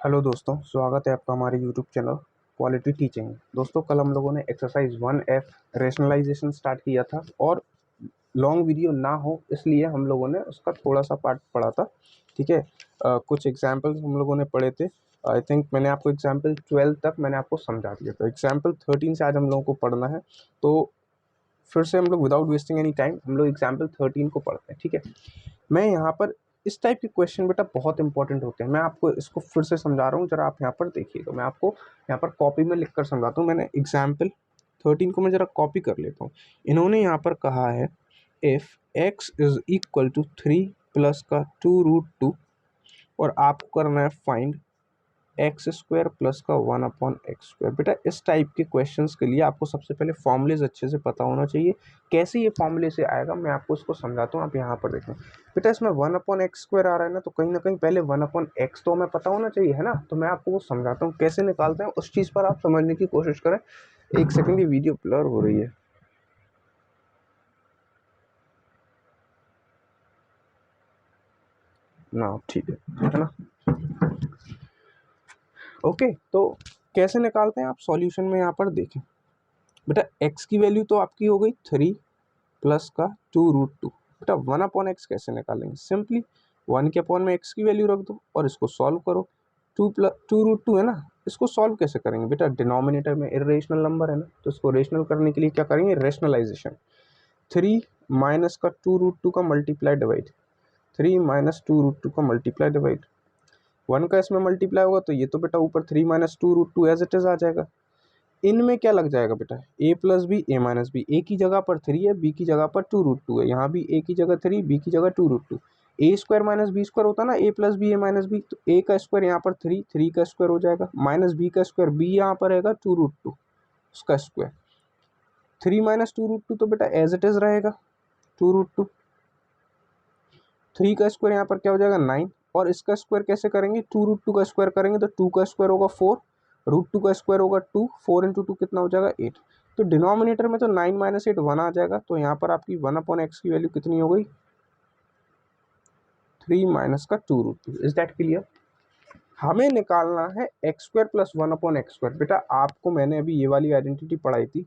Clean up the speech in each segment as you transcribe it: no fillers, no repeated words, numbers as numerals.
Hello दोस्तों, स्वागत है आपका हमारे यूट्यूब चैनल क्वालिटी टीचिंग में। दोस्तों, कल हम लोगों ने एक्सरसाइज 1F रेशनलाइजेशन स्टार्ट किया था और लॉन्ग वीडियो ना हो इसलिए हम लोगों ने उसका थोड़ा सा पार्ट पढ़ा था। ठीक है। कुछ एग्जाम्पल्स हम लोगों ने पढ़े थे। आई थिंक मैंने आपको एग्जाम्पल 12 तक मैंने आपको समझा दिया था। एग्जाम्पल 13 से आज हम लोगों को पढ़ना है, तो फिर से हम लोग विदाउट वेस्टिंग एनी टाइम हम लोग एग्जाम्पल 13 को पढ़ते हैं। ठीक है। मैं यहाँ पर इस टाइप के क्वेश्चन बेटा बहुत इंपॉर्टेंट होते हैं। मैं आपको इसको फिर से समझा रहा हूँ, जरा आप यहाँ पर देखिए। तो मैं आपको यहाँ पर कॉपी में लिख कर समझाता हूँ। मैंने एग्जाम्पल 13 को मैं जरा कॉपी कर लेता हूँ। इन्होंने यहाँ पर कहा है if x is equal to 3 plus का 2√2 और आपको करना है फाइंड एक्स स्क्वायर प्लस का 1/x²। बेटा इस टाइप के क्वेश्चंस के लिए आपको सबसे पहले फॉर्मूलेज अच्छे से पता होना चाहिए। कैसे ये फॉर्मूले से आएगा मैं आपको इसको समझाता हूँ। आप यहाँ पर देखें बेटा, इसमें 1/x² आ रहा है ना, तो कहीं ना कहीं पहले 1/x तो हमें पता होना चाहिए, है ना। तो मैं आपको वो समझाता हूँ कैसे निकालते हैं। उस चीज़ पर आप समझने की कोशिश करें। एक सेकेंड, ये वीडियो ब्लर हो रही है ना। ठीक है ना। ओके, तो कैसे निकालते हैं आप सॉल्यूशन में यहाँ पर देखें। बेटा x की वैल्यू तो आपकी हो गई 3 प्लस का 2√2। बेटा 1/x कैसे निकालेंगे? सिंपली 1 के अपॉन में x की वैल्यू रख दो और इसको सॉल्व करो। 2√2 है ना, इसको सॉल्व कैसे करेंगे? बेटा डिनोमिनेटर में इरेशनल नंबर है ना, तो इसको रेशनल करने के लिए क्या करेंगे? रेशनलाइजेशन। 3 माइनस का 2√2 का मल्टीप्लाई डिवाइड, 3 माइनस 2√2 का मल्टीप्लाई डिवाइड, 1 का इसमें मल्टीप्लाई होगा तो ये तो बेटा ऊपर 3 माइनस 2√2 एज इट इज आ जाएगा। इनमें क्या लग जाएगा बेटा? a plus b, a minus b. A की जगह पर 3 है, बी की जगह पर 2√2 है। यहाँ भी a की जगह 3, बी की जगह 2√2। A square minus b square होता है ना, a plus b, a minus b. तो a का स्क्वायर यहाँ पर 3, 3 का स्क्वायर हो जाएगा, माइनस बी का स्क्वायर, बी यहाँ पर रहेगा 2√2 उसका स्क्वायर। 3 माइनस 2√2 तो बेटा एज इट इज रहेगा 2√2। 3 का स्क्वायर यहाँ पर क्या हो जाएगा? 9। और इसका स्क्वायर कैसे करेंगे? 2√2 का स्क्वायर करेंगे तो 2 का स्क्वायर होगा 4, √2 का स्क्वायर होगा 2, 4 इंटू 2 कितना हो जाएगा? 8। तो डिनोमिनेटर में तो 9 माइनस 8 1 आ जाएगा। तो यहाँ पर आपकी 1/x की वैल्यू कितनी हो गई? 3 माइनस का 2√2। Is that clear? हमें निकालना है x² प्लस 1/x²। बेटा आपको मैंने अभी ये वाली आइडेंटिटी पढ़ाई थी,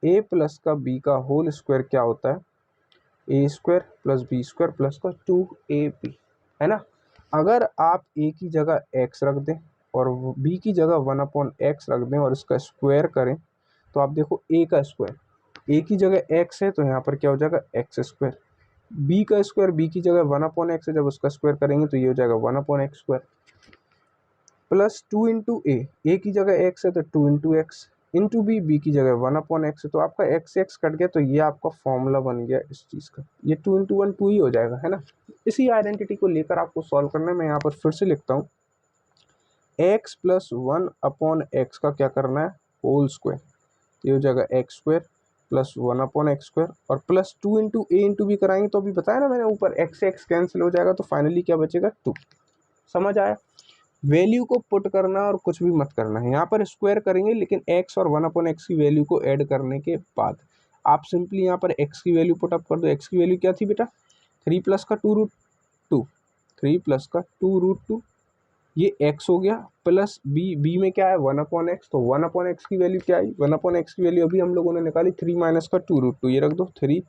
a प्लस का b का होल स्क्वायर क्या होता है? a² प्लस b² प्लस का 2ab, है ना। अगर आप a की जगह x रख दें और b की जगह 1/x रख दें और इसका स्क्वायर करें, तो आप देखो a का स्क्वायर, a की जगह x है तो यहाँ पर क्या हो जाएगा? x²। b का स्क्वायर, b की जगह 1/x है, जब उसका स्क्वायर करेंगे तो ये हो जाएगा 1/x²। प्लस 2 इंटू ए की जगह x है तो 2 इंटू एक्स, इंटू बी की जगह 1/x है। तो आपका x कट गया, तो ये आपका फॉर्मूला बन गया इस चीज़ का। ये 2 इंटू 1 2 ही हो जाएगा, है ना। इसी आइडेंटिटी को लेकर आपको सॉल्व करना है। मैं यहाँ पर फिर से लिखता हूँ, x प्लस 1/x का क्या करना है? Whole square. तो ये हो जाएगा x² प्लस 1/x² और plus 2 into a into b कराएंगे तो अभी बताया ना मैंने, ऊपर x कैंसिल हो जाएगा तो फाइनली क्या बचेगा? 2। समझ आया? वैल्यू को पुट करना और कुछ भी मत करना है। यहाँ पर स्क्वायर करेंगे लेकिन x और 1/x की वैल्यू को ऐड करने के बाद आप सिंपली यहाँ पर x की वैल्यू पुट अप कर दो। x की वैल्यू क्या थी बेटा? 3 प्लस का 2√2, 3 प्लस का 2√2, ये x हो गया। प्लस b में क्या है? 1/x। तो 1/x की वैल्यू क्या आई? 1/x की वैल्यू अभी हम लोगों ने निकाली 3 माइनस का 2√2। ये रख दो 3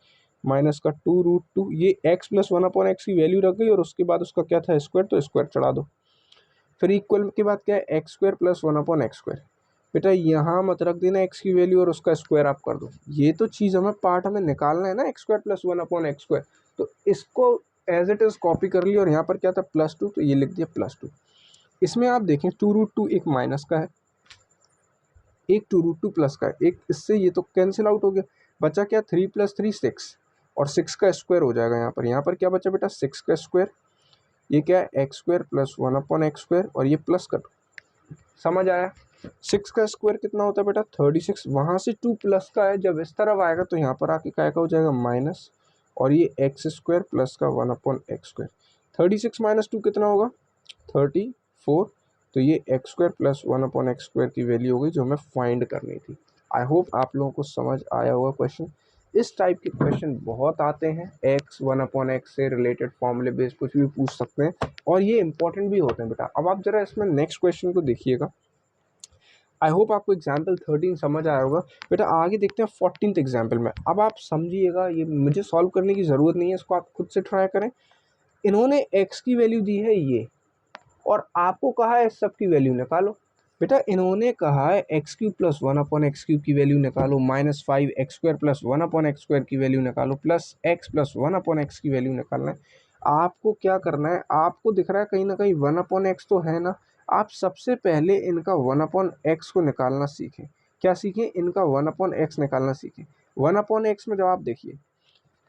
माइनस का 2√2, ये x प्लस 1/x की वैल्यू रख गई और उसके बाद उसका क्या था? स्क्वायर, तो स्क्वायर चढ़ा दो। फिर इक्वल के बाद क्या है? x² plus 1/x²। बेटा यहाँ मत रख देना x की वैल्यू और उसका स्क्वायर आप कर दो। ये तो चीज़ हमें पार्ट हमें निकालना है ना, x² प्लस 1/x²। तो इसको एज इट इज़ कॉपी कर लिया और यहाँ पर क्या था? +2, तो ये लिख दिया +2। इसमें आप देखें 2√2 एक माइनस का है, एक 2√2 प्लस का है, एक इससे ये तो कैंसिल आउट हो गया। बचा क्या? 3 प्लस 3 6 और 6 का स्क्वायर हो जाएगा। यहाँ पर क्या बचा बेटा? 6 का स्क्वायर। ये क्या है? x² प्लस 1/x² और ये प्लस का 2। समझ आया? 6 का स्क्वायर कितना होता है बेटा? 36। वहाँ से 2 प्लस का है, जब इस तरफ आएगा तो यहाँ पर आके क्या हो जाएगा? माइनस, और ये x² प्लस का 1/x²। 36 माइनस 2 कितना होगा? 34। तो ये x² प्लस 1/x² की वैल्यू हो गई जो हमें फाइंड करनी थी। आई होप आप लोगों को समझ आया होगा क्वेश्चन। इस टाइप के क्वेश्चन बहुत आते हैं, एक्स 1/x से रिलेटेड फॉर्मूले बेस्ड कुछ भी पूछ सकते हैं और ये इंपॉर्टेंट भी होते हैं बेटा। अब आप जरा इसमें नेक्स्ट क्वेश्चन को देखिएगा। आई होप आपको एग्जाम्पल 13 समझ आया होगा बेटा। आगे देखते हैं 14th एग्जाम्पल में। अब आप समझिएगा, ये मुझे सॉल्व करने की ज़रूरत नहीं है, इसको आप खुद से ट्राई करें। इन्होंने x की वैल्यू दी है ये, और आपको कहा है सब की वैल्यू निकालो। बेटा इन्होंने कहा है x³ + 1/x³ की वैल्यू निकालो, -5x² + 1/x² की वैल्यू निकालो, प्लस x + 1/x की वैल्यू निकालना है। आपको क्या करना है, आपको दिख रहा है कहीं ना कहीं 1/x तो है ना, आप सबसे पहले इनका 1/x को निकालना सीखें। क्या सीखें? इनका 1/x निकालना सीखें। 1/x में जब आप देखिए,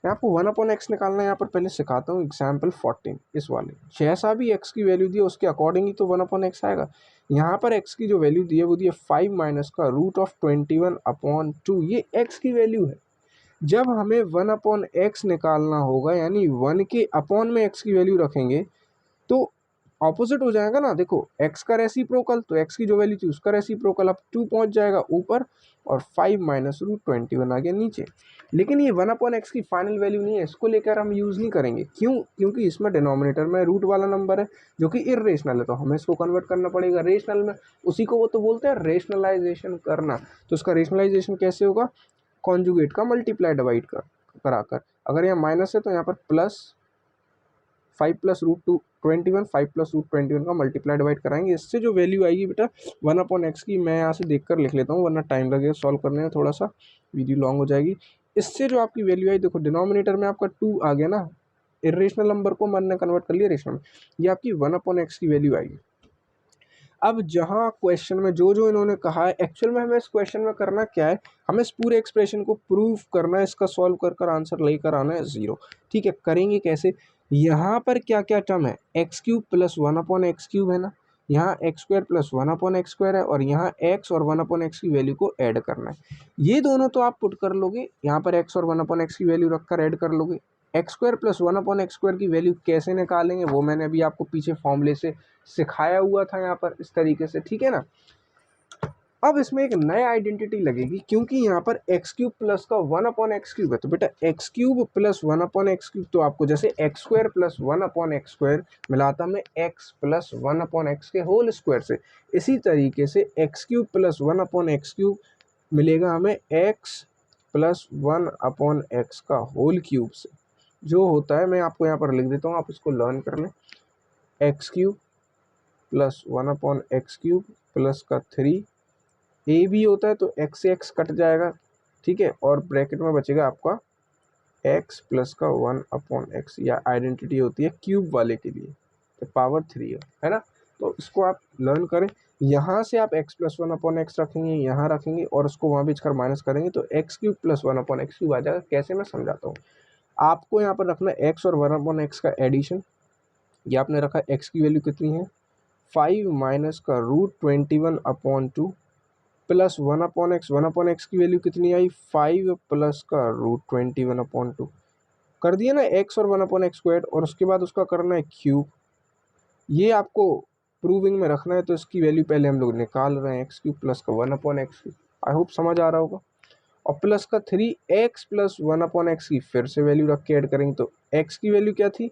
मैं आपको 1/x निकालना यहाँ पर पहले सिखाता हूँ। एग्जाम्पल 14 इस वाले, जैसा भी x की वैल्यू दी है उसके अकॉर्डिंग ही तो 1/x आएगा। यहाँ पर x की जो वैल्यू दी है वो दी है 5 माइनस का √21/2। ये x की वैल्यू है। जब हमें 1/x निकालना होगा, यानी 1 के अपॉन में x की वैल्यू रखेंगे तो ऑपोजिट हो जाएगा ना। देखो x का रेसिप्रोकल, तो x की जो वैल्यू थी उसका रेसिप्रोकल, अब 2 पहुंच जाएगा ऊपर और 5 माइनस √21 आ गया नीचे। लेकिन ये 1/x की फाइनल वैल्यू नहीं है, इसको लेकर हम यूज़ नहीं करेंगे। क्यों? क्योंकि इसमें डिनोमिनेटर में रूट वाला नंबर है जो कि इरेशनल है, तो हमें इसको कन्वर्ट करना पड़ेगा रेशनल में। उसी को वो तो बोलते हैं रेशनलाइजेशन करना। तो इसका रेशनलाइजेशन कैसे होगा? कॉन्जुगेट का मल्टीप्लाई डिवाइड कराकर। अगर यहाँ माइनस है तो यहाँ पर प्लस 5 + √21, 5 + √21 का मल्टीप्लाई डिवाइड कराएंगे। इससे जो वैल्यू आएगी बेटा 1/x की, मैं यहाँ से देखकर लिख लेता हूँ वरना टाइम लगेगा सॉल्व करने में, थोड़ा सा वीडियो लॉन्ग हो जाएगी। इससे जो आपकी वैल्यू आई, देखो डिनोमिनेटर में आपका 2 आ गया ना, इरेशनल नंबर को मन ने कन्वर्ट कर लिया रेशनल में, ये आपकी 1/x की वैल्यू आएगी। अब जहाँ क्वेश्चन में जो जो इन्होंने कहा है, एक्चुअल में हमें इस क्वेश्चन में करना क्या है, हमें इस पूरे एक्सप्रेशन को प्रूव करना है, इसका सॉल्व कर कर आंसर लेकर आना है 0। ठीक है, करेंगे कैसे? यहाँ पर क्या क्या टर्म है, x³ + 1/x³ है ना, यहाँ x² + 1/x² है, और यहाँ x और 1/x की वैल्यू को ऐड करना है। ये दोनों तो आप पुट कर लोगे, यहाँ पर x और 1/x की वैल्यू रख कर ऐड कर लोगे। x² + 1/x² की वैल्यू कैसे निकालेंगे वो मैंने अभी आपको पीछे फॉर्मूले से सिखाया हुआ था यहाँ पर इस तरीके से, ठीक है ना। अब इसमें एक नया आइडेंटिटी लगेगी, क्योंकि यहाँ पर x³ प्लस का 1/x³ है, तो बेटा x³ + 1/x³ तो आपको जैसे x² + 1/x² मिलाता मैं x + 1/x के होल स्क्वायर से, इसी तरीके से x³ + 1/x³ मिलेगा हमें x + 1/x का होल क्यूब से। जो होता है मैं आपको यहाँ पर लिख देता हूँ, आप इसको लर्न कर लें। x³ + 1/x³ प्लस का 3, ए भी होता है तो x से x कट जाएगा, ठीक है, और ब्रैकेट में बचेगा आपका x प्लस का 1/x, या आइडेंटिटी होती है क्यूब वाले के लिए, तो पावर 3 है ना। तो इसको आप लर्न करें। यहाँ से आप x + 1/x रखेंगे, यहाँ रखेंगे और उसको वहाँ भेजकर माइनस करेंगे तो x³ + 1/x³ आ जाएगा। कैसे, मैं समझाता हूँ। आपको यहाँ पर रखना है x और 1/x का एडिशन। ये आपने रखा, x की वैल्यू कितनी है 5 माइनस का √21/2 प्लस 1/x, 1/x की वैल्यू कितनी आई 5 प्लस का √21/2 कर दिया ना, x और 1/x², और उसके बाद उसका करना है क्यूब। ये आपको प्रूविंग में रखना है, तो इसकी वैल्यू पहले हम लोग निकाल रहे हैं, x³ प्लस का 1/x। आई होप समझ आ रहा होगा। और प्लस का 3x + 1/x की फिर से वैल्यू रख के ऐड करेंगे, तो x की वैल्यू क्या थी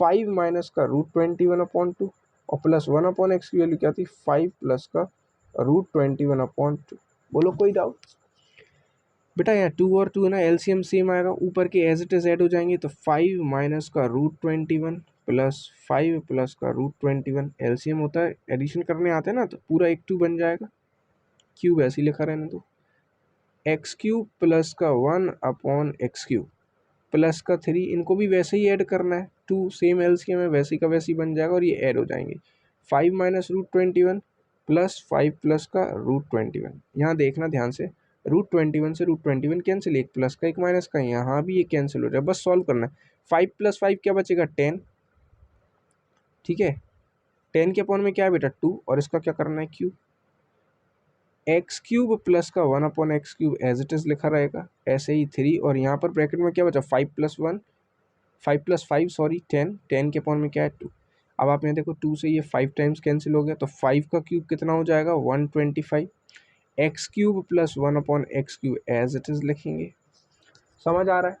5 माइनस का √21/2, और प्लस 1/x की वैल्यू क्या थी 5 प्लस का √21/2। बोलो कोई डाउट? बेटा यहाँ 2 और 2 है ना, एलसीएम सेम आएगा, ऊपर के एज इट इज ऐड हो जाएंगे, तो 5 माइनस का √21 प्लस 5 प्लस का √21, एलसीएम होता है, एडिशन करने आते हैं ना, तो पूरा एक 2 बन जाएगा, क्यूब ऐसे ही लिखा रहने दो। x³ प्लस का 1/x³ प्लस का 3, इनको भी वैसे ही ऐड करना है, 2 सेम एलसीएम है, वैसे का वैसे ही बन जाएगा और ये ऐड हो जाएंगे। 5 माइनस √21 प्लस 5 प्लस का √21, यहाँ देखना ध्यान से, √21 से √21 कैंसिल, एक प्लस का एक माइनस का, यहाँ भी ये कैंसिल हो जाए, बस सॉल्व करना है। 5 + 5 क्या बचेगा 10, ठीक है, 10 के अपॉन में क्या है बेटा 2, और इसका क्या करना है क्यूब। x³ प्लस का 1/x³ एज इट इज लिखा रहेगा, ऐसे ही 3, और यहाँ पर ब्रैकेट में क्या बचा 5 + 5 सॉरी 10, 10 के अपॉन में क्या है 2। अब आप यहाँ देखो 2 से ये 5 टाइम्स कैंसिल हो गया, तो 5 का क्यूब कितना हो जाएगा 125। x³ + 1/x³ as it is लिखेंगे, समझ आ रहा है।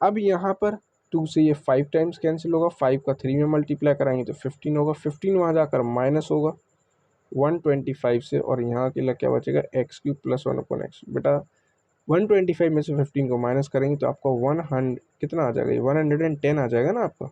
अब यहाँ पर 2 से ये 5 टाइम्स कैंसिल होगा, 5 का 3 में मल्टीप्लाई कराएंगे तो 15 होगा, 15 वहाँ जाकर माइनस होगा 125 से, और यहाँ के लिए क्या बचेगा x³ प्लस 1/x। बेटा 125 में से 15 को माइनस करेंगे तो आपका 100 कितना आ जाएगा, ये 110 आ जाएगा ना आपका।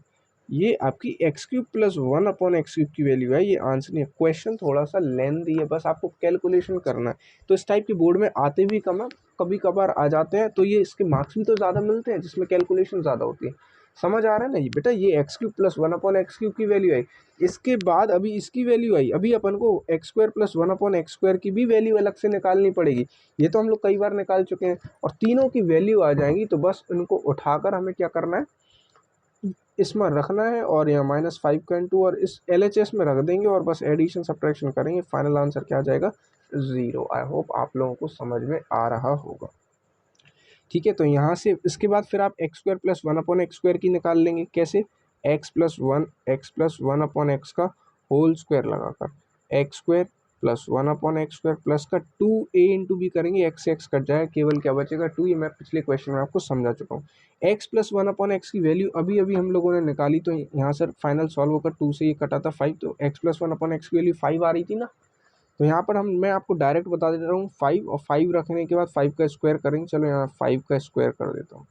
ये आपकी x³ प्लस 1/x³ की वैल्यू है, ये आंसर नहीं है। क्वेश्चन थोड़ा सा लेंथी है, बस आपको कैलकुलेशन करना है। तो इस टाइप के बोर्ड में आते भी कम है, कभी कभार आ जाते हैं, तो ये इसके मार्क्स भी तो ज़्यादा मिलते हैं जिसमें कैलकुलेशन ज़्यादा होती है। समझ आ रहा है ना ये बेटा, ये x³ प्लस 1/x³ की वैल्यू आई। इसके बाद अभी इसकी वैल्यू आई, अभी अपन को x² प्लस 1/x² की भी वैल्यू अलग से निकालनी पड़ेगी। ये तो हम लोग कई बार निकाल चुके हैं, और तीनों की वैल्यू आ जाएंगी, तो बस इनको उठाकर हमें क्या करना है, इसमें रखना है, और यहाँ -5 का इंटू और इस LHS में रख देंगे, और बस एडिशन सब्ट्रैक्शन करेंगे, फाइनल आंसर क्या आ जाएगा 0। आई होप आप लोगों को समझ में आ रहा होगा। ठीक है, तो यहाँ से इसके बाद फिर आप x² प्लस 1/x² की निकाल लेंगे। कैसे, x प्लस 1/x का होल स्क्वायर लगाकर, x² प्लस 1/x² प्लस का 2a इंटू बी करेंगे, x से x कट जाएगा, केवल क्या बचेगा 2। ये मैं पिछले क्वेश्चन में आपको समझा चुका हूँ। x प्लस 1/x की वैल्यू अभी अभी हम लोगों ने निकाली, तो यहाँ सर फाइनल सॉल्व होकर 2 से ये कटा था 5, तो x प्लस 1/x की वैल्यू 5 आ रही थी ना। तो यहाँ पर मैं आपको डायरेक्ट बता दे रहा हूँ 5, और 5 रखने के बाद 5 का स्क्वायर करेंगे। चलो यहाँ 5 का स्क्वायर कर देता हूँ,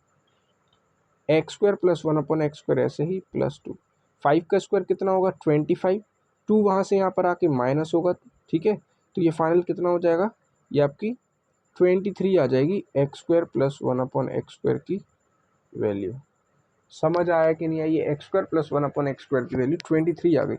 x² प्लस 1/x² ऐसे ही प्लस 2। 5 का स्क्वायर कितना होगा 25, 2 वहाँ से यहाँ पर आके माइनस होगा। ठीक है, तो ये फाइनल कितना हो जाएगा, ये आपकी 23 आ जाएगी x² प्लस 1/x² की वैल्यू। समझ आया कि नहीं आई, ये x² प्लस 1/x² की वैल्यू 23 आ गई।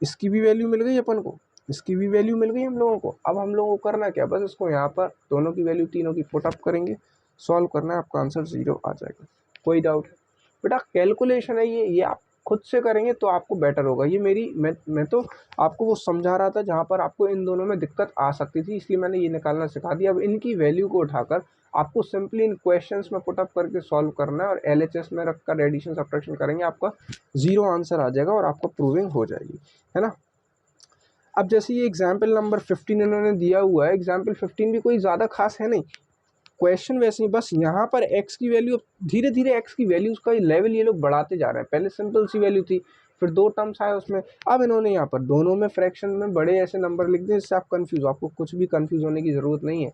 इसकी भी वैल्यू मिल गई अपन को, इसकी भी वैल्यू मिल गई हम लोगों को। अब हम लोगों को करना क्या, बस इसको यहाँ पर दोनों की वैल्यू तीनों की पुट अप करेंगे, सॉल्व करना है, आपका आंसर 0 आ जाएगा। कोई डाउट है बेटा, कैलकुलेशन है ये आप खुद से करेंगे तो आपको बेटर होगा। ये मैं तो आपको वो समझा रहा था जहाँ पर आपको इन दोनों में दिक्कत आ सकती थी, इसलिए मैंने ये निकालना सिखा दिया। अब इनकी वैल्यू को उठाकर आपको सिंपली इन क्वेश्चंस में पुट अप करके सॉल्व करना है, और LHS में रखकर एडिशन सब्ट्रैक्शन करेंगे, आपका 0 आंसर आ जाएगा और आपको प्रूविंग हो जाएगी, है ना। अब जैसे ये एग्जाम्पल नंबर 15 इन्होंने दिया हुआ है, एग्जाम्पल 15 भी कोई ज़्यादा खास है नहीं, क्वेश्चन वैसे ही, बस यहाँ पर x की वैल्यू, धीरे धीरे x की वैल्यूज़ का लेवल ये लोग बढ़ाते जा रहे हैं। पहले सिंपल सी वैल्यू थी, फिर 2 टर्म्स आए उसमें, अब इन्होंने यहाँ पर दोनों में फ्रैक्शन में बड़े ऐसे नंबर लिख दिए जिससे आप कंफ्यूज, आपको कुछ भी कंफ्यूज होने की ज़रूरत नहीं है।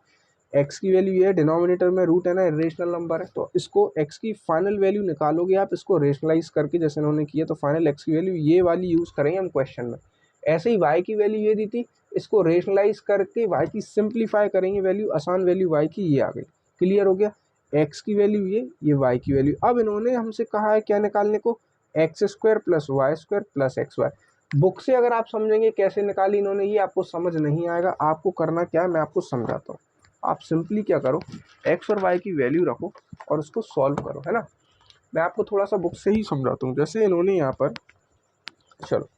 x की वैल्यू ये है, डिनोमिनेटर में रूट है ना, इरेशनल नंबर है, तो इसको x की फाइनल वैल्यू निकालोगे आप, इसको रेशनलाइज करके जैसे इन्होंने किया, तो फाइनल x की वैल्यू ये वाली यूज़ करेंगे हम क्वेश्चन में। ऐसे ही y की वैल्यू ये दी थी, इसको रेशनलाइज करके y की सिंप्लीफाई करेंगे वैल्यू, आसान वैल्यू y की ये आ गई। क्लियर हो गया, x की वैल्यू ये y की वैल्यू। अब इन्होंने हमसे कहा है क्या निकालने को, x² plus y² plus xy। Book से अगर आप समझेंगे कैसे निकाली इन्होंने, ये आपको समझ नहीं आएगा। आपको करना क्या है मैं आपको समझाता हूँ। आप सिंपली क्या करो, x और y की वैल्यू रखो और उसको सॉल्व करो, है ना। मैं आपको थोड़ा सा बुक से ही समझाता हूँ। जैसे इन्होंने यहाँ पर, चलो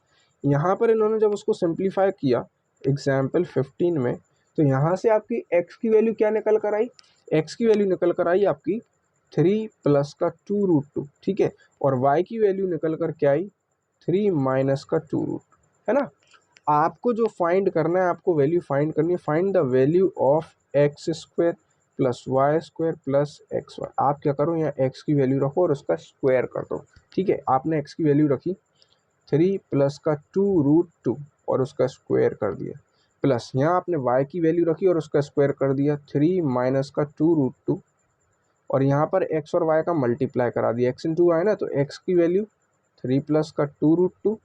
यहाँ पर इन्होंने जब उसको सिंप्लीफाई किया एग्जाम्पल 15 में, तो यहाँ से आपकी x की वैल्यू क्या निकल कर आई, x की वैल्यू निकल कर आई आपकी 3 प्लस का 2√2, ठीक है, और y की वैल्यू निकल कर क्या आई 3 माइनस का 2√2, है ना। आपको जो फाइंड करना है, आपको वैल्यू फाइंड करनी है, find the value of x² plus y² plus xy। आप क्या करो, यहाँ x की वैल्यू रखो और उसका स्क्वायर कर दो। ठीक है, आपने x की वैल्यू रखी 3 प्लस का 2√2 और उसका स्क्वायर कर दिया, प्लस यहाँ आपने y की वैल्यू रखी और उसका स्क्वायर कर दिया 3 माइनस का 2√2, और यहाँ पर x और y का मल्टीप्लाई करा दिया, x इंटू y ना, तो x की वैल्यू 3 प्लस का 2√2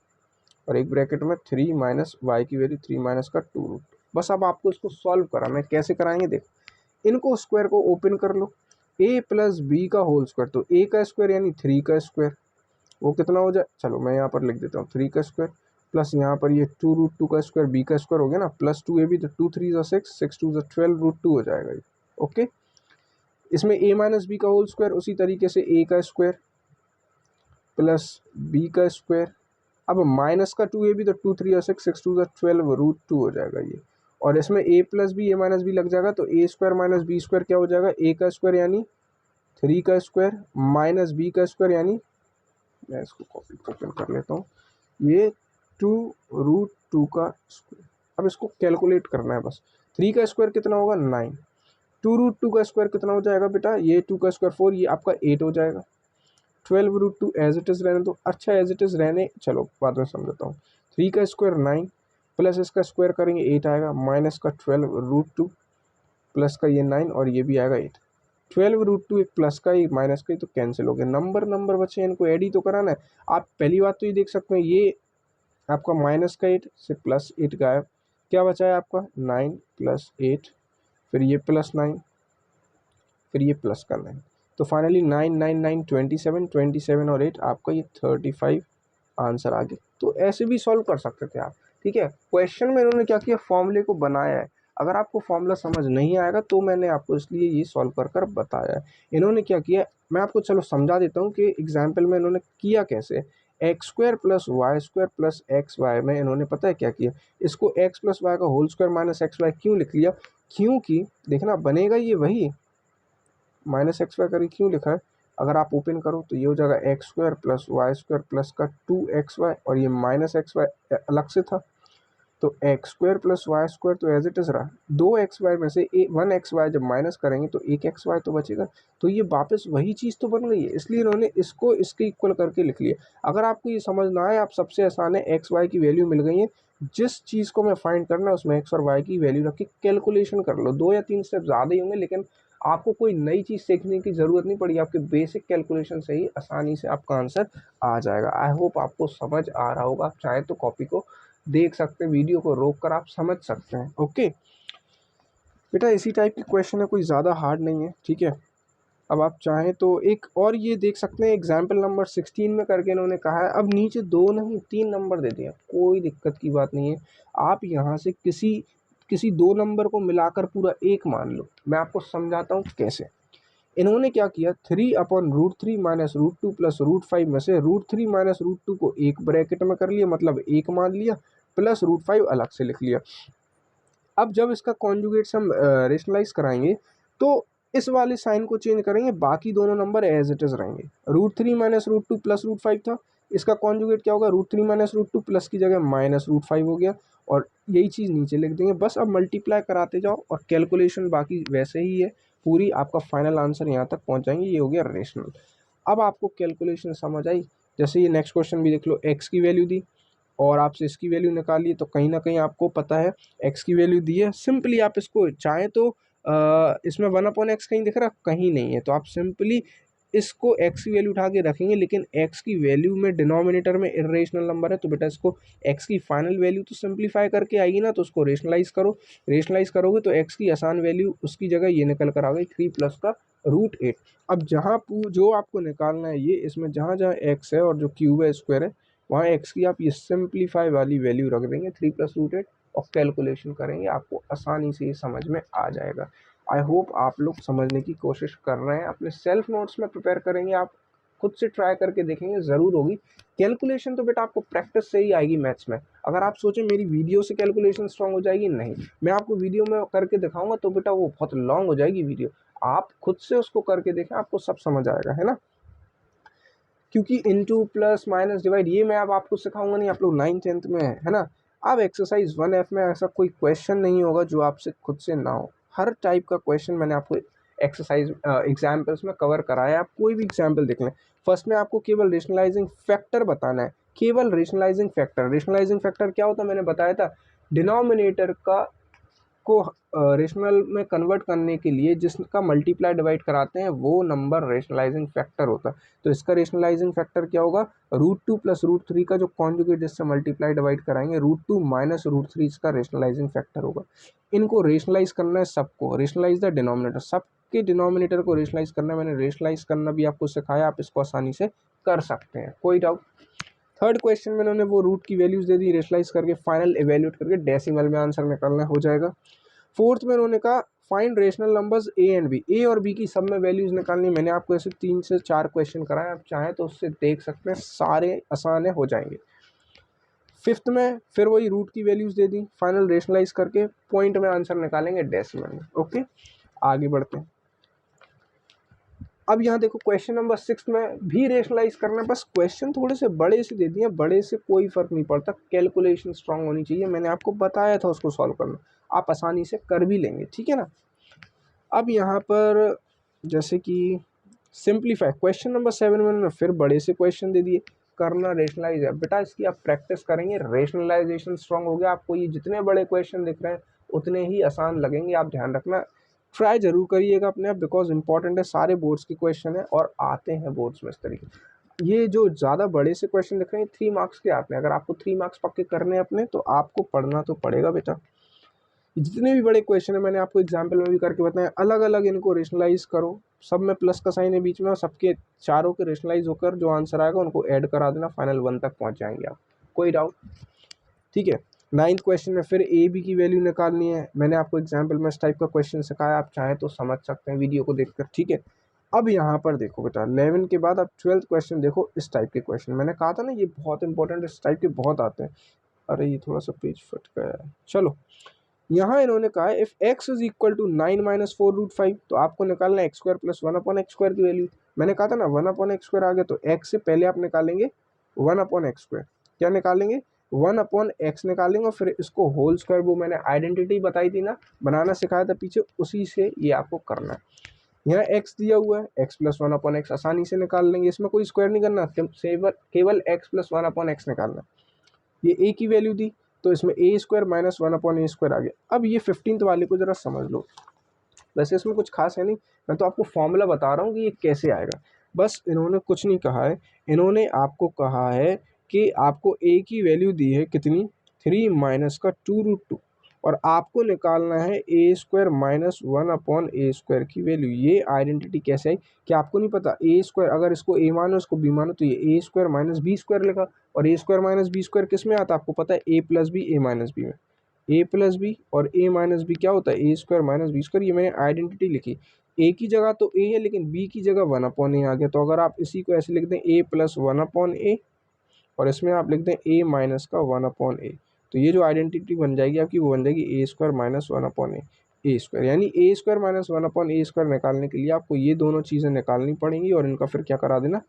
और एक ब्रैकेट में 3 माइनस y की वैल्यू 3 माइनस का 2√2। बस अब आपको इसको सॉल्व कराना है। कैसे कराएंगे, देखो इनको स्क्वायर को ओपन कर लो, a प्लस बी का होल स्क्वायर, तो a का स्क्वायर यानी 3 का स्क्वायर, वो कितना हो जाए, चलो मैं यहाँ पर लिख देता हूँ 3 का स्क्वायर, प्लस यहाँ पर ये 2√2 का स्क्वायर, बी का स्क्वायर हो गया ना, प्लस 2 भी, तो 2 3 6, 6 2 12√2 हो जाएगा ये। ओके, इसमें a माइनस बी का होल स्क्वायर, उसी तरीके से a का स्क्वायर प्लस b का स्क्वायर, अब माइनस का 2 भी, तो 2 3 6, 6 2 12√2 हो जाएगा ये, और इसमें a plus b a minus b लग जाएगा, तो a square minus b square क्या हो जाएगा, a का स्क्वायर यानी 3 का स्क्वायर माइनस b का स्क्वायर यानी, मैं इसको कॉपी ओपन कर लेता हूँ, ये 2√2 का स्क्वायर। अब इसको कैलकुलेट करना है बस, 3 का स्क्वायर कितना होगा 9, 2√2 का स्क्वायर कितना हो जाएगा बेटा, ये 2 का स्क्वायर 4, ये आपका 8 हो जाएगा। 12√2 एज इट इज़ रहने दो, अच्छा एज इट इज़ रहने, चलो बाद में समझाता हूँ। 3 का स्क्वायर 9 प्लस इसका स्क्वायर करेंगे 8 आएगा, माइनस का 12√2 प्लस का ये 9 और ये भी आएगा 8। 12√2 एक प्लस का ही माइनस का ही तो कैंसिल हो गया, नंबर नंबर बचे, इनको ऐड ही तो कराना है। आप पहली बात तो ये देख सकते हैं, ये आपका माइनस का 8 से प्लस 8 गायब, क्या बचा है आपका 9 प्लस 8, फिर ये प्लस 9, फिर ये प्लस का 9, तो फाइनली 9 9 9 27, 27 और 8 आपका ये 35 आंसर आ गया। तो ऐसे भी सॉल्व कर सकते थे आप, ठीक है। क्वेश्चन में इन्होंने क्या किया, फॉर्मूले को बनाया है। अगर आपको फॉर्मूला समझ नहीं आएगा तो मैंने आपको इसलिए ये सॉल्व कर कर बताया है। इन्होंने क्या किया, मैं आपको चलो समझा देता हूँ कि एग्जाम्पल में इन्होंने किया कैसे। X square plus y square plus x y में इन्होंने पता है क्या किया, इसको एक्स प्लस वाई का whole square minus x y क्यों लिख लिया, क्योंकि देखना बनेगा ये वही, माइनस एक्स वाई करके क्यों लिखा है, अगर आप ओपन करो तो ये हो जाएगा x square plus y square plus का 2xy और ये माइनस एक्स वाई अलग से था, तो x square plus y square तो एज इट इज़ रहा, 2xy में से 1xy जब माइनस करेंगे तो 1xy तो बचेगा, तो ये वापस वही चीज़ तो बन गई है, इसलिए इन्होंने इसको इसके इक्वल करके लिख लिया। अगर आपको ये समझ ना आए, आप सबसे आसान है, एक्स वाई की वैल्यू मिल गई है, जिस चीज़ को मैं फाइंड करना है उसमें एक्स और वाई की वैल्यू रख के कैलकुलेशन कर लो। 2 या 3 स्टेप ज़्यादा ही होंगे, लेकिन आपको कोई नई चीज़ सीखने की ज़रूरत नहीं पड़ी, आपके बेसिक कैलकुलेशन से ही आसानी से आपका आंसर आ जाएगा। आई होप आपको समझ आ रहा होगा, आप चाहे तो कॉपी को देख सकते हैं, वीडियो को रोक कर आप समझ सकते हैं। ओके बेटा, इसी टाइप की क्वेश्चन है, कोई ज़्यादा हार्ड नहीं है, ठीक है। अब आप चाहें तो एक और ये देख सकते हैं, एग्जाम्पल नंबर 16 में करके इन्होंने कहा है, अब नीचे 2 नहीं 3 नंबर दे दिया, कोई दिक्कत की बात नहीं है, आप यहाँ से किसी 2 नंबर को मिलाकर पूरा एक मान लो। मैं आपको समझाता हूँ कैसे। इन्होंने क्या किया, 3/√3 माइनस √2 प्लस √5 में से √3 माइनस √2 को एक ब्रैकेट में कर लिया, मतलब एक मान लिया, प्लस √5 अलग से लिख लिया। अब जब इसका कॉन्जुगेट हम रेशनलाइज कराएंगे तो इस वाले साइन को चेंज करेंगे, बाकी दोनों नंबर एज इट इज रहेंगे। √3 माइनस √2 प्लस √5 था, इसका कॉन्जुगेट क्या होगा, √3 माइनस √2 प्लस की जगह माइनस √5 हो गया, और यही चीज़ नीचे लिख देंगे। बस अब मल्टीप्लाई कराते जाओ और कैलकुलेशन बाकी वैसे ही है पूरी, आपका फाइनल आंसर यहाँ तक पहुँच जाएंगे। ये हो गया रेशनल। अब आपको कैलकुलेशन समझ आई, जैसे ये नेक्स्ट क्वेश्चन भी देख लो, एक्स की वैल्यू दी और आपसे इसकी वैल्यू निकालिए, तो कहीं ना कहीं आपको पता है एक्स की वैल्यू दी है, सिंपली आप इसको चाहें तो इसमें 1/x कहीं दिख रहा, कहीं नहीं है, तो आप सिंपली इसको एक्स की वैल्यू उठा के रखेंगे, लेकिन एक्स की वैल्यू में डिनोमिनेटर में इरेशनल नंबर है, तो बेटा इसको एक्स की फाइनल वैल्यू तो सिंप्लीफाई करके आएगी ना, तो उसको रेशनलाइज करो, रेशनलाइज करोगे तो एक्स की आसान वैल्यू उसकी जगह ये निकल कर आ गई 3 प्लस का √8। अब जहाँ जो आपको निकालना है ये, इसमें जहाँ जहाँ एक्स है और जो क्यूब है स्क्वायर है, वहाँ एक्स की आप ये सिंप्लीफाई वाली वैल्यू रख देंगे 3 प्लस √8 और कैलकुलेशन करेंगे, आपको आसानी से ये समझ में आ जाएगा। आई होप आप लोग समझने की कोशिश कर रहे हैं, अपने सेल्फ नोट्स में प्रिपेयर करेंगे, आप खुद से ट्राई करके देखेंगे, ज़रूर होगी। कैलकुलेशन तो बेटा आपको प्रैक्टिस से ही आएगी मैथ्स में। अगर आप सोचें मेरी वीडियो से कैलकुलेशन स्ट्रांग हो जाएगी, नहीं, मैं आपको वीडियो में करके दिखाऊंगा तो बेटा वो बहुत लॉन्ग हो जाएगी वीडियो, आप खुद से उसको करके देखें, आपको सब समझ आएगा, है ना। क्योंकि इनटू प्लस माइनस डिवाइड ये मैं अब आपको सिखाऊंगा नहीं, आप लोग 9th-10th में है ना। अब एक्सरसाइज 1F में ऐसा कोई क्वेश्चन नहीं होगा जो आपसे खुद से ना हो, हर टाइप का क्वेश्चन मैंने आपको एक्सरसाइज एग्जाम्पल्स में कवर कराया। आप कोई भी एग्जाम्पल देख लें, फर्स्ट में आपको केवल रेशनलाइजिंग फैक्टर बताना है, केवल रेशनलाइजिंग फैक्टर। रेशनलाइजिंग फैक्टर क्या होता है, मैंने बताया था, डिनोमिनेटर को रेशनल में कन्वर्ट करने के लिए जिसका मल्टीप्लाई डिवाइड कराते हैं वो नंबर रेशनलाइजिंग फैक्टर होता है। तो इसका रेशनलाइजिंग फैक्टर क्या होगा, √2 प्लस √3 का जो कॉन्जुगेट जिससे मल्टीप्लाई डिवाइड कराएंगे, √2 माइनस √3 इसका रेशनलाइजिंग फैक्टर होगा। इनको रेशनलाइज करना है सबको, रेशनलाइज द डिनोमिनेटर, सबके डिनोमिनेटर को रेशनलाइज करना है। मैंने रेशनलाइज करना भी आपको सिखाया, आप इसको आसानी से कर सकते हैं, कोई डाउट। थर्ड क्वेश्चन में उन्होंने वो रूट की वैल्यूज दे दी, रेशनलाइज करके फाइनल इवेल्यूएट करके डेसिमल में आंसर निकालना हो जाएगा। फोर्थ में उन्होंने कहा find rational numbers a and b, a और बी की सब में वैल्यूज निकालनी। मैंने आपको ऐसे 3 से 4 क्वेश्चन कराए, आप चाहें तो उससे देख सकते हैं, सारे आसान हो जाएंगे। फिफ्थ में फिर वही रूट की वैल्यूज दे दी, फाइनल रेशनलाइज करके पॉइंट में आंसर निकालेंगे डेसिमल में। ओके, आगे बढ़ते हैं। अब यहाँ देखो क्वेश्चन नंबर 6 में भी रेशनलाइज करना है, बस क्वेश्चन थोड़े से बड़े से दे दिए, बड़े से कोई फर्क नहीं पड़ता, कैलकुलेशन स्ट्रांग होनी चाहिए, मैंने आपको बताया था उसको सॉल्व करना, आप आसानी से कर भी लेंगे, ठीक है ना। अब यहाँ पर जैसे कि सिंप्लीफाई, क्वेश्चन नंबर 7 में उन्होंने फिर बड़े से क्वेश्चन दे दिए, करना रेशनलाइज है बेटा, इसकी आप प्रैक्टिस करेंगे, रेशनलाइजेशन स्ट्रांग हो गया, आपको ये जितने बड़े क्वेश्चन दिख रहे हैं उतने ही आसान लगेंगे। आप ध्यान रखना, ट्राई जरूर करिएगा अपने आप, बिकॉज इंपॉर्टेंट है, सारे बोर्ड्स के क्वेश्चन है और आते हैं बोर्ड्स में इस तरीके। ये जो ज़्यादा बड़े से क्वेश्चन दिख रहे हैं 3 मार्क्स के आते हैं, अगर आपको 3 मार्क्स पक्के करने हैं अपने तो आपको पढ़ना तो पड़ेगा बेटा। जितने भी बड़े क्वेश्चन है मैंने आपको एग्जाम्पल में भी करके बताया, अलग अलग इनको रेशनलाइज करो, सब में प्लस का साइन है बीच में, और सबके चारों के रेशनलाइज होकर जो आंसर आएगा उनको ऐड करा देना, फाइनल 1 तक पहुंच जाएंगे आप। कोई डाउट? ठीक है। 9th क्वेश्चन में फिर ए बी की वैल्यू निकालनी है, मैंने आपको एग्जाम्पल में इस टाइप का क्वेश्चन सिखाया, आप चाहें तो समझ सकते हैं वीडियो को देखकर। ठीक है, अब यहाँ पर देखो बेटा 11 के बाद अब 12th क्वेश्चन देखो, इस टाइप के क्वेश्चन मैंने कहा था ना ये बहुत इंपॉर्टेंट, इस टाइप के बहुत आते हैं। अरे ये थोड़ा सा पेज फट गया है, चलो यहाँ इन्होंने कहा है if x is equal to 9 minus 4√5, तो आपको निकालना है एक्स स्क्वायर प्लस 1/x² की वैल्यू। मैंने कहा था ना 1/x² आ गया तो x से पहले आप निकालेंगे 1/x², क्या निकालेंगे 1/x निकालेंगे, और फिर इसको होल स्क्वायर, वो मैंने आइडेंटिटी बताई थी ना, बनाना सिखाया था पीछे, उसी से ये आपको करना है। यहाँ x दिया हुआ है, x प्लस 1/x आसानी से निकाल लेंगे, इसमें कोई स्क्वायर नहीं करना, केवल x प्लस 1/x निकालना। ये a की वैल्यू दी तो इसमें a² माइनस 1/a² आ गया। अब ये 15th वाले को जरा समझ लो, वैसे इसमें कुछ खास है नहीं, मैं तो आपको फॉर्मूला बता रहा हूँ कि ये कैसे आएगा। बस इन्होंने कुछ नहीं कहा है, इन्होंने आपको कहा है कि आपको a की वैल्यू दी है कितनी, 3 माइनस का 2√2, और आपको निकालना है a² माइनस 1/a² की वैल्यू। ये आइडेंटिटी कैसे है कि आपको नहीं पता, a², अगर इसको a मानो इसको b मानो तो ये a² माइनस b² लिखा, और a² माइनस b² किस में आता है आपको पता है, a plus b a minus b में, a प्लस बी और a माइनस बी क्या होता है, a² माइनस b²। ये मैंने आइडेंटिटी लिखी, a की जगह तो a है लेकिन b की जगह 1/a आ गया, तो अगर आप इसी को ऐसे लिख दें a प्लस 1/a, और इसमें आप लिख दें a माइनस का 1/a, तो ये जो आइडेंटिटी बन जाएगी आपकी वो बन जाएगी a² माइनस 1/a², यानी a² माइनस 1/a² निकालने के लिए आपको ये दोनों चीज़ें निकालनी पड़ेंगी और इनका फिर क्या करा देना,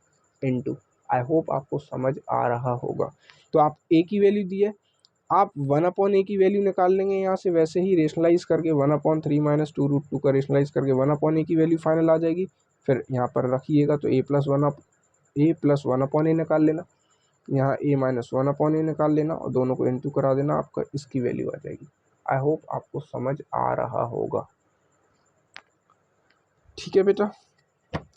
इनटू। आई होप आपको समझ आ रहा होगा। तो आप a की वैल्यू दी है, आप 1/a की वैल्यू निकाल लेंगे यहाँ से, वैसे ही रेशनलाइज करके 1/3 माइनस 2√2 का रेशनलाइज करके 1/a की वैल्यू फाइनल आ जाएगी। फिर यहाँ पर रखिएगा तो a प्लस 1/a निकाल लेना, यहाँ a माइनस 1/a निकाल लेना, और दोनों को इनटू करा देना, आपका इसकी वैल्यू आ जाएगी। आई होप आपको समझ आ रहा होगा। ठीक है बेटा,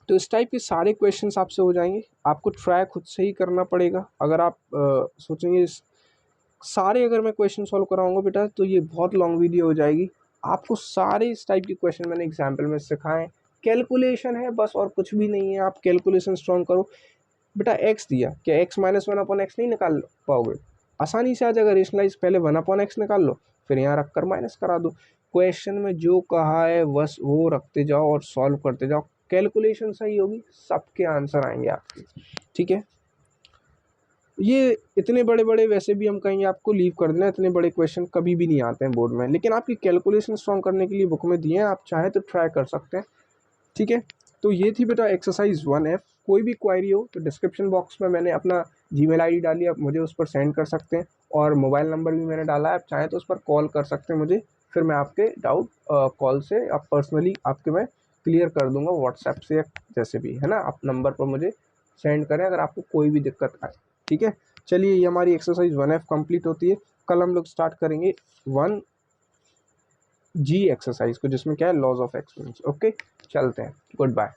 तो इस टाइप के सारे क्वेश्चंस आपसे हो जाएंगे, आपको ट्राई खुद से ही करना पड़ेगा। अगर आप सोचेंगे सारे अगर मैं क्वेश्चन सॉल्व कराऊंगा बेटा तो ये बहुत लॉन्ग वीडियो हो जाएगी। आपको सारे इस टाइप के क्वेश्चन मैंने एग्जाम्पल में सिखाए, कैलकुलेशन है बस और कुछ भी नहीं है। आप कैलकुलेशन स्ट्रॉन्ग करो बेटा। एक्स दिया, क्या एक्स माइनस 1/x नहीं निकाल पाओगे, आसानी से आ जाएगा रेशनलाइज, पहले 1/x निकाल लो, फिर यहाँ रख कर माइनस करा दो। क्वेश्चन में जो कहा है बस वो रखते जाओ और सॉल्व करते जाओ, कैलकुलेशन सही होगी सबके आंसर आएंगे आपके। ठीक है, ये इतने बड़े बड़े वैसे भी हम कहेंगे आपको लीव कर देना, इतने बड़े क्वेश्चन कभी भी नहीं आते हैं बोर्ड में, लेकिन आपकी कैलकुलेशन स्ट्रॉन्ग करने के लिए बुक में दिए हैं, आप चाहें तो ट्राई कर सकते हैं। ठीक है, तो ये थी बेटा एक्सरसाइज 1F। कोई भी क्वायरी हो तो डिस्क्रिप्शन बॉक्स में मैंने अपना जीमेल आईडी डाली, आप मुझे उस पर सेंड कर सकते हैं, और मोबाइल नंबर भी मैंने डाला है, आप चाहें तो उस पर कॉल कर सकते हैं मुझे, फिर मैं आपके डाउट कॉल से आप पर्सनली आपके मैं क्लियर कर दूंगा, व्हाट्सएप से या जैसे भी है ना, आप नंबर पर मुझे सेंड करें अगर आपको कोई भी दिक्कत आए। ठीक है, चलिए ये हमारी एक्सरसाइज 1F कंप्लीट होती है। कल हम लोग स्टार्ट करेंगे 1G एक्सरसाइज को, जिसमें क्या है लॉज ऑफ एक्सपोनेंस। ओके, चलते हैं, गुड बाय।